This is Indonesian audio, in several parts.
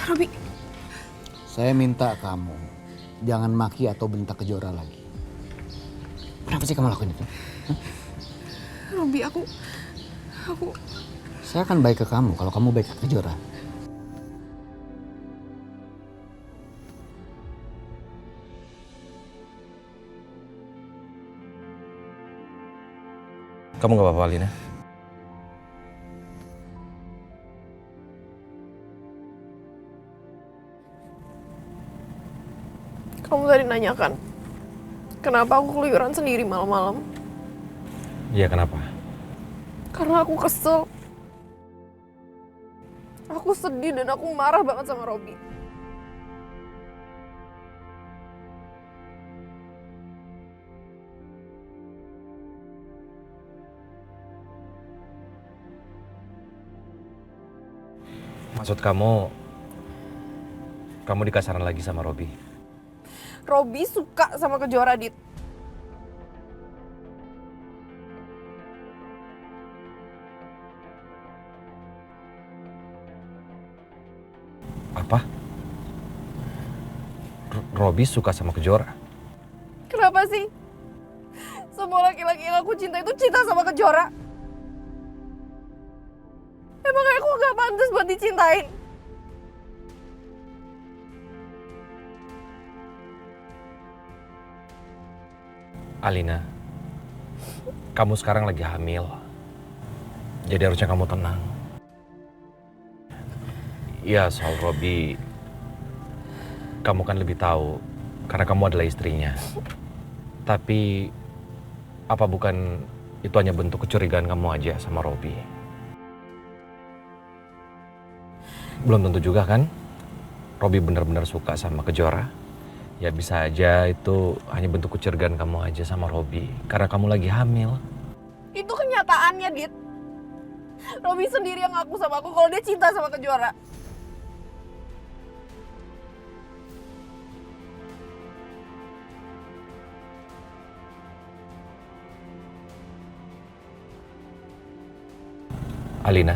Robi. Saya minta kamu jangan maki atau bentak Kejora lagi. Kenapa sih kamu lakuin itu? Robi, aku... Saya akan baik ke kamu kalau kamu baik ke Kejora. Kamu gak apa-apa, Alina? Kamu tadi nanyakan, kenapa aku keluyuran sendiri malam-malam? Iya, kenapa? Karena aku kesel. Aku sedih dan aku marah banget sama Robi. Maksud kamu dikasaran lagi sama Robi? Robi suka sama Kejora, Dit. Apa? Robi suka sama Kejora? Kenapa sih? Semua laki-laki yang aku cinta itu cinta sama Kejora. Emang aku gak pantas buat dicintain? Alina, kamu sekarang lagi hamil. Jadi harusnya kamu tenang. Iya, soal Robi, kamu kan lebih tahu karena kamu adalah istrinya. Tapi apa bukan itu hanya bentuk kecurigaan kamu aja sama Robi? Belum tentu juga kan Robi benar-benar suka sama Kejora. Ya bisa aja itu hanya bentuk kecurigaan kamu aja sama Robi karena kamu lagi hamil. Itu kenyataannya, Dit. Robi sendiri yang ngaku sama aku kalau dia cinta sama Kejora. Alina,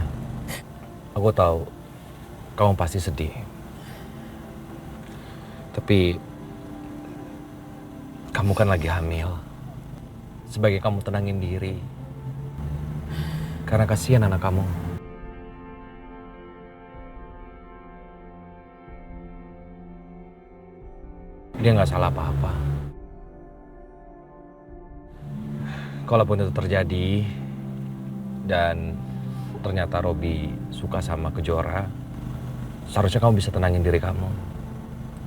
aku tahu kamu pasti sedih. Tapi kamu kan lagi hamil. Sebagai kamu tenangin diri. Karena kasihan anak kamu. Dia nggak salah apa-apa. Kalaupun itu terjadi dan ternyata Robi suka sama Kejora, seharusnya kamu bisa tenangin diri kamu.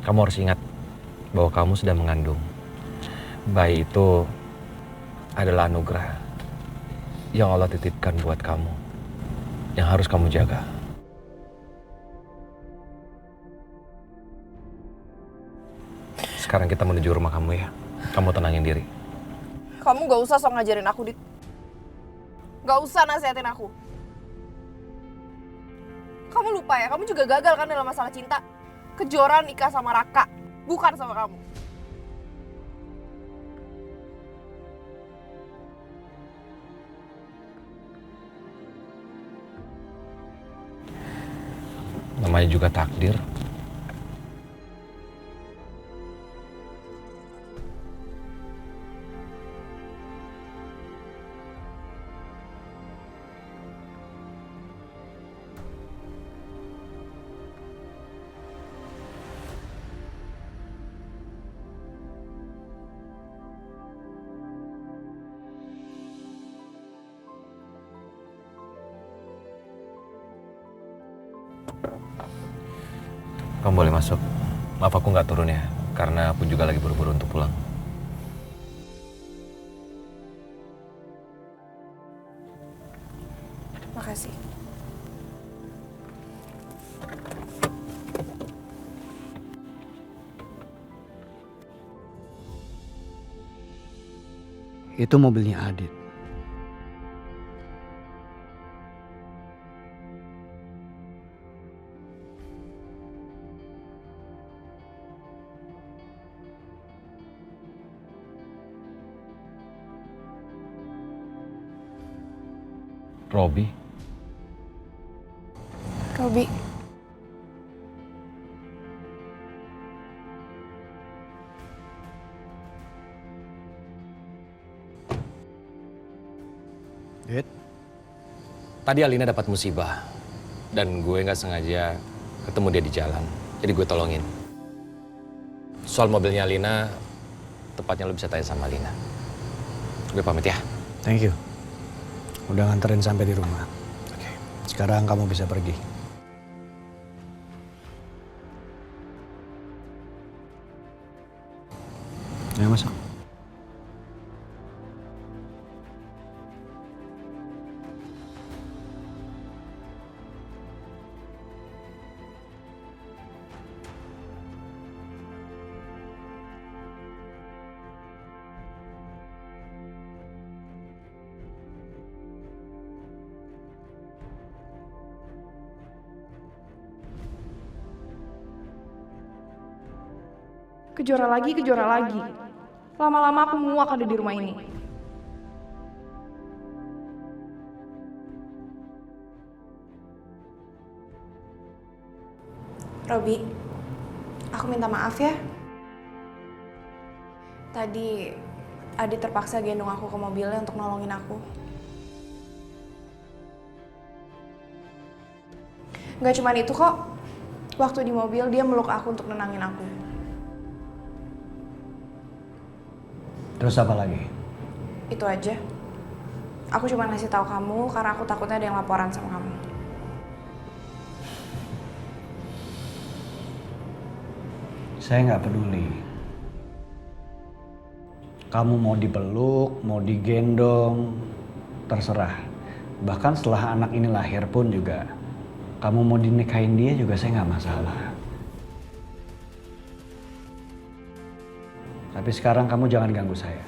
Kamu harus ingat bahwa kamu sedang mengandung. Bayi itu adalah anugerah yang Allah titipkan buat kamu, yang harus kamu jaga. Sekarang kita menuju rumah kamu ya. Kamu tenangin diri. Kamu gak usah sok ngajarin aku, Dit. Gak usah nasihatin aku. Kamu lupa ya, kamu juga gagal kan dalam masalah cinta. Kejora nikah sama Raka, bukan sama kamu. Namanya juga takdir. Kamu boleh masuk. Maaf aku nggak turun ya, karena aku juga lagi buru-buru untuk pulang. Makasih. Itu mobilnya Adit. Robi, Robi, Dit? Tadi Alina dapat musibah dan gue nggak sengaja ketemu dia di jalan. Jadi gue tolongin. Soal mobilnya Alina, tepatnya lo bisa tanya sama Alina. Gue pamit ya. Thank you. Udah nganterin sampai di rumah. Oke. Sekarang kamu bisa pergi. Ya masuk. Kejora lagi, kejora lagi. Lama-lama aku muak ada di rumah ini. Robi, aku minta maaf ya. Tadi Adi terpaksa gendong aku ke mobilnya untuk nolongin aku. Gak cuman itu kok. Waktu di mobil dia meluk aku untuk nenangin aku. Terus apa lagi? Itu aja. Aku cuma ngasih tahu kamu karena aku takutnya ada yang laporan sama kamu. Saya nggak peduli. Kamu mau dipeluk, mau digendong, terserah. Bahkan setelah anak ini lahir pun juga, kamu mau dinikahin dia juga saya nggak masalah. Tapi sekarang kamu jangan ganggu saya.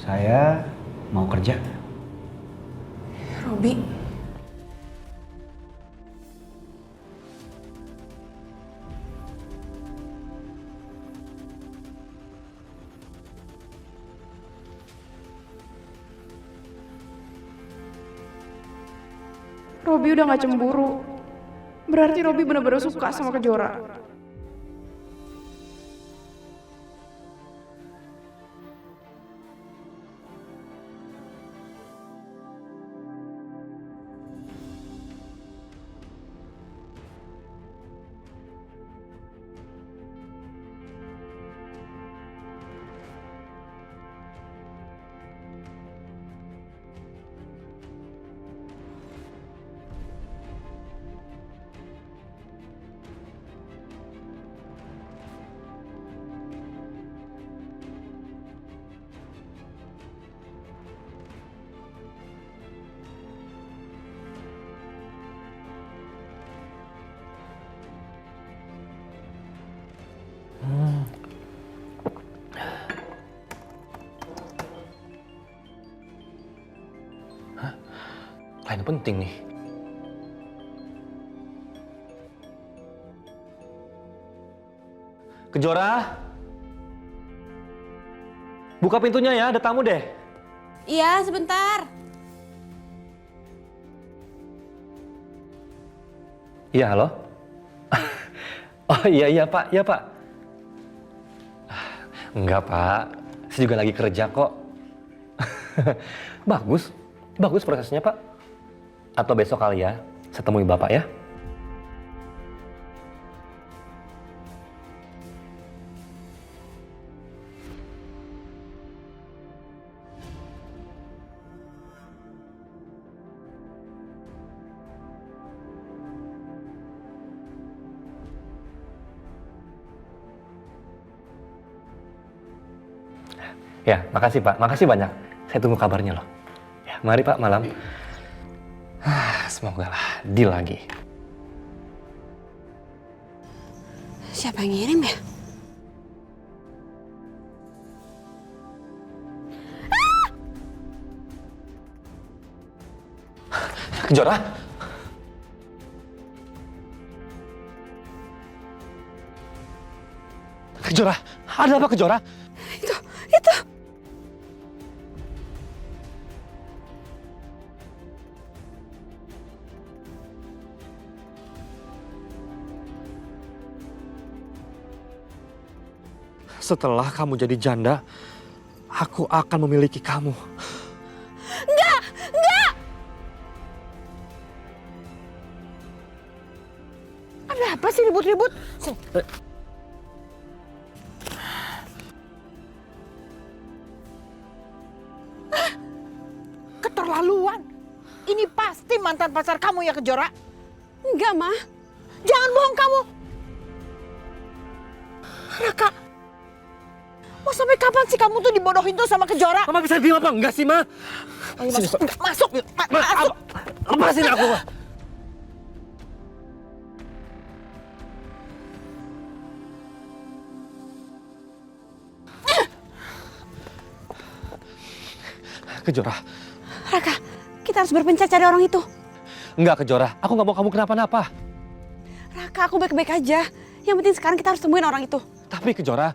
Saya mau kerja. Robi. Robi udah gak cemburu. Berarti Robi bener-bener suka sama Kejora. Klien penting nih. Kejora, buka pintunya ya, ada tamu deh. Iya, sebentar. Iya, halo? Oh iya Pak, iya Pak. Enggak Pak, saya juga lagi kerja kok. Bagus prosesnya Pak. Atau besok kali ya, saya temui Bapak ya. Ya, makasih Pak, makasih banyak. Saya tunggu kabarnya loh. Ya, mari Pak, malam. Semoga lah deal lagi. Siapa yang ngirim ya? Kejora? Kejora? Ada apa Kejora? Itu. Setelah kamu jadi janda, Aku akan memiliki kamu. Enggak! Ada apa sih ribut-ribut? Keterlaluan. Ini pasti mantan pacar kamu ya, Kejora. Enggak, Ma. Jangan bohong kamu. Raka, mau sampai kapan sih kamu tuh dibodohin tuh sama Kejora? Mama bisa diam apa enggak sih, Ma? Ayo masuk. Enggak, masuk. Masuk. Lepasin aku, Ma. Kejora. Raka, kita harus berpencar cari orang itu. Enggak, Kejora. Aku nggak mau kamu kenapa-napa. Raka, aku baik-baik aja. Yang penting sekarang kita harus temuin orang itu. Tapi Kejora,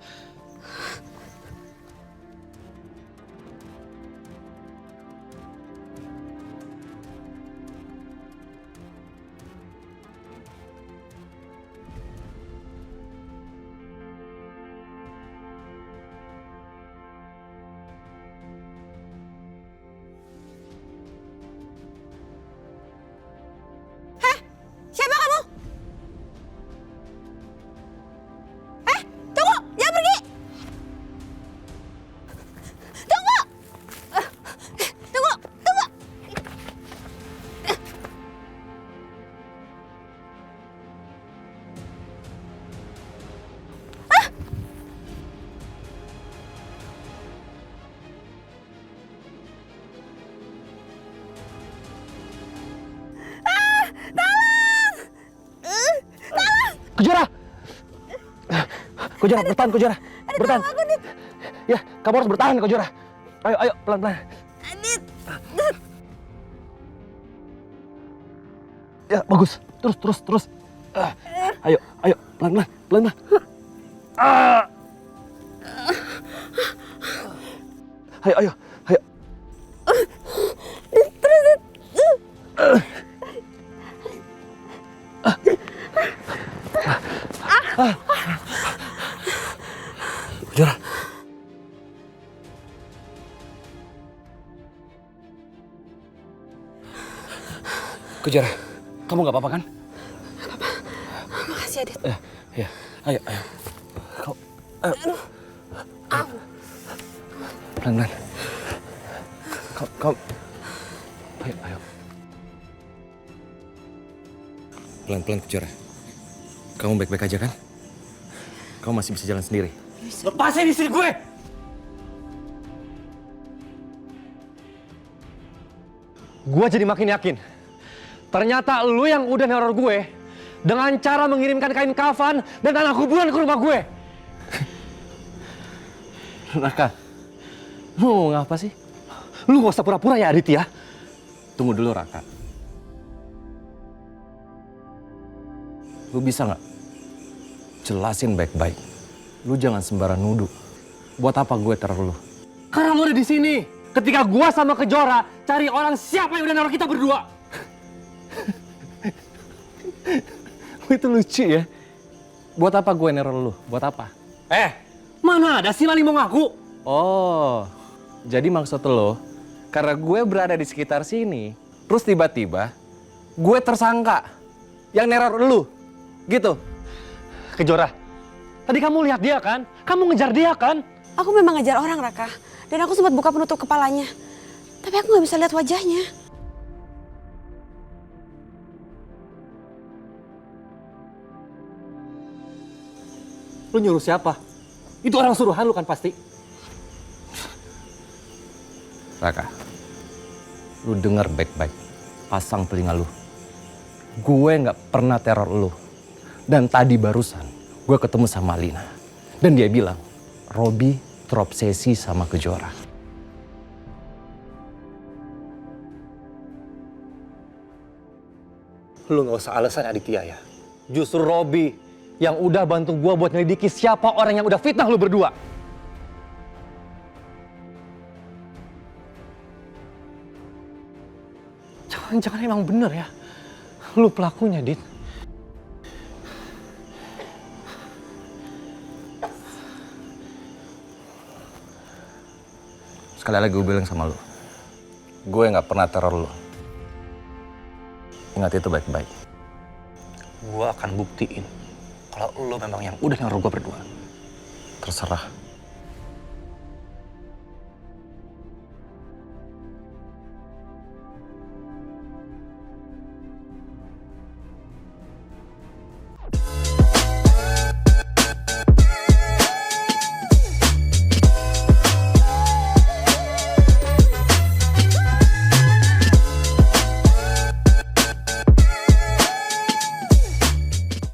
Siapa kamu? Tunggu! Jangan pergi! Tunggu! Tunggu! Tunggu! Kejora! Kejora, bertahan, Kejora. Bertahan. Ya, kamu harus bertahan, Kejora. Ayo, ayo, pelan-pelan. Adit! Ya, bagus. Terus. Ayo, pelan-pelan, pelan-pelan. Ayo. Kejora. Kejora, kamu nggak apa-apa kan? Makasih, Adit. Ya, ayo. Pelan-pelan. Kau. Ayo. Pelan-pelan, Kejora. Kamu baik-baik aja kan? Kamu masih bisa jalan sendiri. Lepasin istri gue! Gue jadi makin yakin. Ternyata lu yang udah neror gue dengan cara mengirimkan kain kafan dan tanah kuburan ke rumah gue. Raka, lu mau ngapa sih? Lu gak usah pura-pura ya, Aditya. Tunggu dulu, Raka. Lu bisa nggak jelasin baik-baik? Lu jangan sembarang nuduh. Buat apa gue teror lu? Karena lu ada di sini. Ketika gue sama Kejora cari orang siapa yang udah neror kita berdua. Itu lucu ya. Buat apa gue neror lu? Buat apa? Mana ada sih Lali mau ngaku? Oh, jadi maksud lo, karena gue berada di sekitar sini, terus tiba-tiba gue tersangka yang neror lu, gitu? Kejora, tadi kamu lihat dia kan? Kamu ngejar dia kan? Aku memang ngejar orang, Raka. Dan aku sempat buka penutup kepalanya. Tapi aku nggak bisa lihat wajahnya. Lu nyuruh siapa? Itu orang suruhan lu kan pasti? Raka, lu denger baik-baik, pasang telinga lu. Gue nggak pernah teror lu. Dan tadi barusan, gue ketemu sama Lina. Dan dia bilang, Robi terobsesi sama Kejora. Lu nggak usah alasan Aditya ya. Justru Robi yang udah bantu gue buat nyelidiki siapa orang yang udah fitnah lu berdua. Jangan-jangan emang bener ya. Lu pelakunya, Dit. Sekali lagi gue bilang sama lo, gue nggak pernah teror lo. Ingat itu baik-baik. Gue akan buktiin kalau lo memang yang udah neror gue berdua. Terserah.